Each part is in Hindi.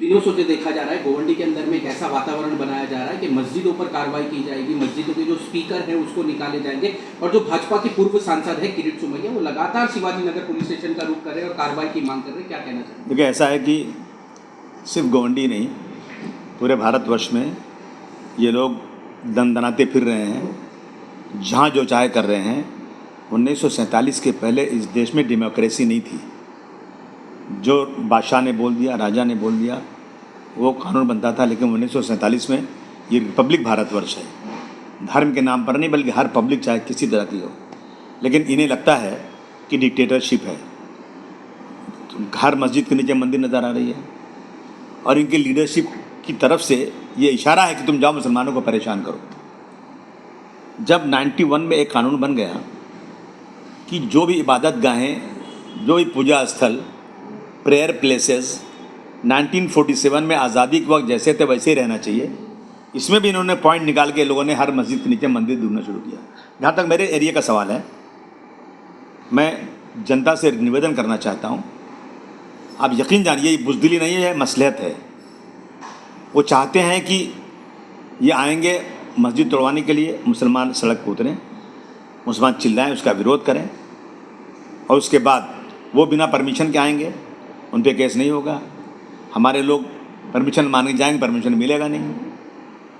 दिनों से जो देखा जा रहा है गोवंडी के अंदर में एक ऐसा वातावरण बनाया जा रहा है कि मस्जिदों पर कार्रवाई की जाएगी, मस्जिदों के जो स्पीकर हैं उसको निकाले जाएंगे, और जो भाजपा के पूर्व सांसद है किरीट सोमैया वो लगातार शिवाजी नगर पुलिस स्टेशन का रुख कर रहे हैं और कार्रवाई की मांग कर रहे हैं। क्या कहना चाहते हैं? देखिए, ऐसा है कि सिर्फ गोवंडी नहीं, पूरे भारतवर्ष में ये लोग दनदनाते फिर रहे हैं, जहाँ जो चाहे कर रहे हैं। 1947 के पहले इस देश में डेमोक्रेसी नहीं थी। जो बादशाह ने बोल दिया, राजा ने बोल दिया, वो कानून बनता था। लेकिन 1947 में ये रिपब्लिक भारतवर्ष है, धर्म के नाम पर नहीं बल्कि हर पब्लिक चाहे किसी तरह की हो। लेकिन इन्हें लगता है कि डिक्टेटरशिप है। हर मस्जिद के नीचे मंदिर नज़र आ रही है और इनकी लीडरशिप की तरफ से ये इशारा है कि तुम जाओ मुसलमानों को परेशान करो। जब 91 में एक कानून बन गया कि जो भी इबादत गाहें, जो भी पूजा स्थल, प्रेयर प्लेसेस 1947 में आज़ादी के वक्त जैसे थे वैसे ही रहना चाहिए, इसमें भी इन्होंने पॉइंट निकाल के लोगों ने हर मस्जिद के नीचे मंदिर ढूंढना शुरू किया। जहाँ तक मेरे एरिया का सवाल है, मैं जनता से निवेदन करना चाहता हूँ, आप यकीन जानिए ये बुज़दिली नहीं है, मसलहत है। वो चाहते हैं कि ये आएंगे मस्जिद तोड़वाने के लिए, मुसलमान सड़क पर उतरें, मुसलमान चिल्लाएं, उसका विरोध करें, और उसके बाद वो बिना परमिशन के आएंगे, उन पर केस नहीं होगा। हमारे लोग परमिशन मांगने जाएंगे, परमिशन मिलेगा नहीं,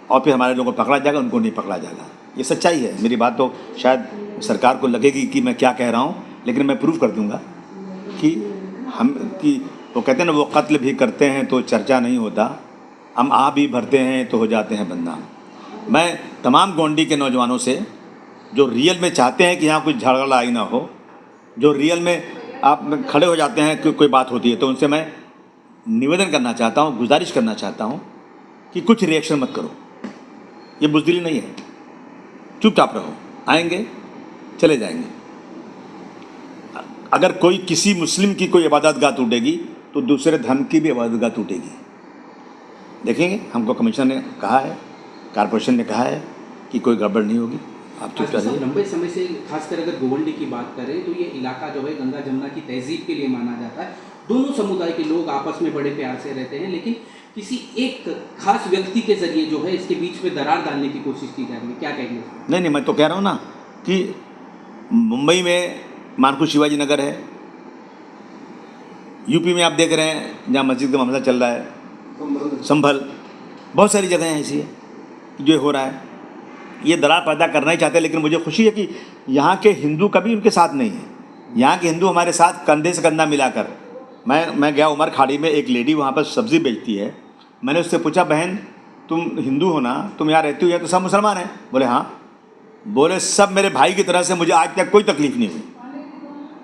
और फिर हमारे लोगों को पकड़ा जाएगा, उनको नहीं पकड़ा जाएगा। ये सच्चाई है। मेरी बात तो शायद सरकार को लगेगी कि मैं क्या कह रहा हूँ, लेकिन मैं प्रूव कर दूँगा कि वो कहते हैं ना, वो कत्ल भी करते हैं तो चर्चा नहीं होता, हम आ भी भरते हैं तो हो जाते हैं बदनाम। मैं तमाम गोंडी के नौजवानों से जो रियल में चाहते हैं कि यहाँ कुछ झगड़ा लड़ाई ना हो, जो रियल में आप खड़े हो जाते हैं कि कोई बात होती है, तो उनसे मैं निवेदन करना चाहता हूँ, गुजारिश करना चाहता हूँ कि कुछ रिएक्शन मत करो। ये बुज़दिली नहीं है, चुपचाप रहो, आएंगे चले जाएंगे। अगर कोई किसी मुस्लिम की कोई इबादत गाह टूटेगी तो दूसरे धर्म की भी इबादत गाह टूटेगी। देखेंगे, हमको कमीशन ने कहा है, कॉरपोरेशन ने कहा है कि कोई गड़बड़ नहीं होगी, आप चुप रहिए। लंबे समय से खासकर अगर गोवंडी की बात करें तो ये इलाका जो है गंगा जमुना की तहजीब के लिए माना जाता है। दोनों समुदाय के लोग आपस में बड़े प्यार से रहते हैं, लेकिन किसी एक खास व्यक्ति के जरिए जो है इसके बीच में दरार डालने की कोशिश की जा रही है। क्या कहेंगे? नहीं, मैं तो कह रहा हूँ ना कि मुंबई में मानकू शिवाजी नगर है, यूपी में आप देख रहे हैं जहाँ मस्जिद का मामला चल रहा है, संभल, बहुत सारी जगहें ऐसी है जो हो रहा है। ये दरार पैदा करना ही चाहते हैं, लेकिन मुझे खुशी है कि यहाँ के हिंदू कभी उनके साथ नहीं है। यहाँ के हिंदू हमारे साथ कंधे से कंधा मिलाकर। मैं गया उमर खाड़ी में, एक लेडी वहाँ पर सब्ज़ी बेचती है। मैंने उससे पूछा, बहन तुम हिंदू हो ना, तुम यहाँ रहती हो, या तो सब मुसलमान हैं? बोले हाँ। बोले सब मेरे भाई की तरह से, मुझे आज तक कोई तकलीफ़ नहीं हुई।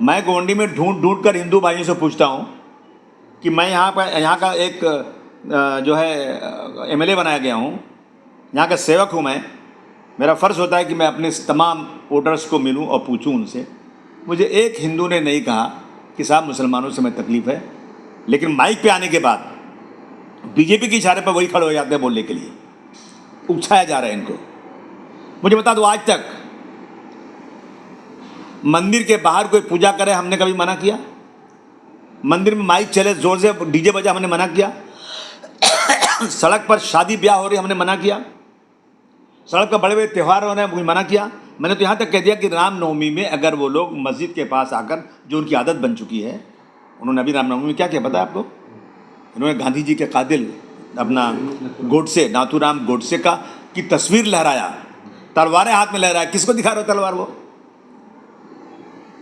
मैं गोवंडी में ढूंढ कर हिंदू भाइयों से पूछता हूँ कि मैं यहाँ का एक जो है MLA बनाया गया हूँ, यहाँ का सेवक हूँ मैं, मेरा फ़र्ज़ होता है कि मैं अपने तमाम वोटर्स को मिलूँ और पूछूँ उनसे। मुझे एक हिंदू ने नहीं कहा कि साहब मुसलमानों से मैं तकलीफ़ है। लेकिन माइक पे आने के बाद बीजेपी के इशारे पर वही खड़े हो जाते हैं बोलने के लिए, उकसाया जा रहा है इनको। मुझे बता दो, आज तक मंदिर के बाहर कोई पूजा करे हमने कभी मना किया? मंदिर में माइक चले जोर से, डीजे बजा, हमने मना किया? सड़क पर शादी ब्याह हो रही, हमने मना किया? सड़क पर बड़े बड़े त्यौहार हो रहे हैं, मना किया? मैंने तो यहाँ तक कह दिया कि रामनवमी में अगर वो लोग मस्जिद के पास आकर, जो उनकी आदत बन चुकी है, उन्होंने अभी रामनवमी में क्या किया पता है आपको? इन्होंने गांधी जी के कातिल अपना गोडसे, नाथूराम गोडसे की तस्वीर लहराया, तलवारें हाथ में लहराया। किसको दिखा रहे हो तलवार वो?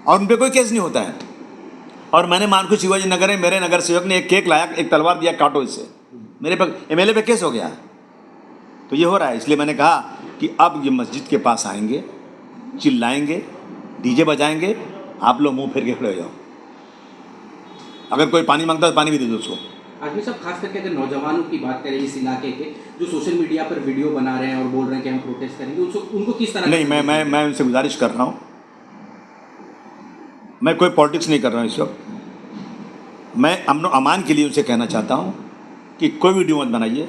और उन पर कोई केस नहीं होता है। और मैंने मानकू शिवाजी नगर में मेरे नगर सेवक ने एक केक लाया, एक तलवार दिया, काटो इससे, मेरे पर MLA पे केस हो गया। तो ये हो रहा है। इसलिए मैंने कहा कि अब ये मस्जिद के पास आएंगे, चिल्लाएंगे, डीजे बजाएंगे, आप लोग मुंह फेर के खड़े हो जाओ। अगर कोई पानी मांगता है तो पानी भी दे दो उसको। आदमी साहब, खास करके अगर नौजवानों की बात करें इस इलाके के, जो सोशल मीडिया पर वीडियो बना रहे हैं और बोल रहे हैं कि हम प्रोटेस्ट करेंगे, उनको किस तरह? नहीं, मैं उनसे गुजारिश कर रहा हूँ, मैं कोई पॉलिटिक्स नहीं कर रहा हूँ इस वक्त। मैं अमन अमान के लिए उनसे कहना चाहता हूँ कि कोई वीडियो मत बनाइए,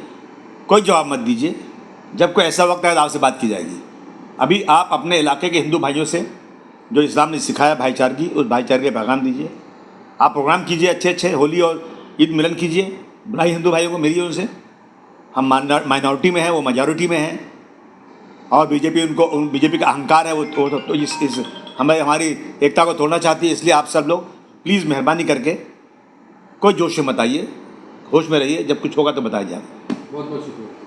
कोई जवाब मत दीजिए। जब कोई ऐसा वक्त आए तो आपसे बात की जाएगी। अभी आप अपने इलाके के हिंदू भाइयों से, जो इस्लाम ने सिखाया भाईचारगी, उस भाईचारे के पैगाम दीजिए। आप प्रोग्राम कीजिए अच्छे अच्छे, होली और ईद मिलन कीजिए, बुराई हिंदू भाइयों को मिली है उनसे। हम माइनॉरिटी में हैं, वो मेजॉरिटी में हैं, और बीजेपी बीजेपी का अहंकार है, वो तो इस हमारी एकता को तोड़ना चाहती है। इसलिए आप सब लोग प्लीज़ मेहरबानी करके कोई जोश में मत आइए, होश में रहिए, जब कुछ होगा तो बताया जाएगा। बहुत बहुत शुक्रिया।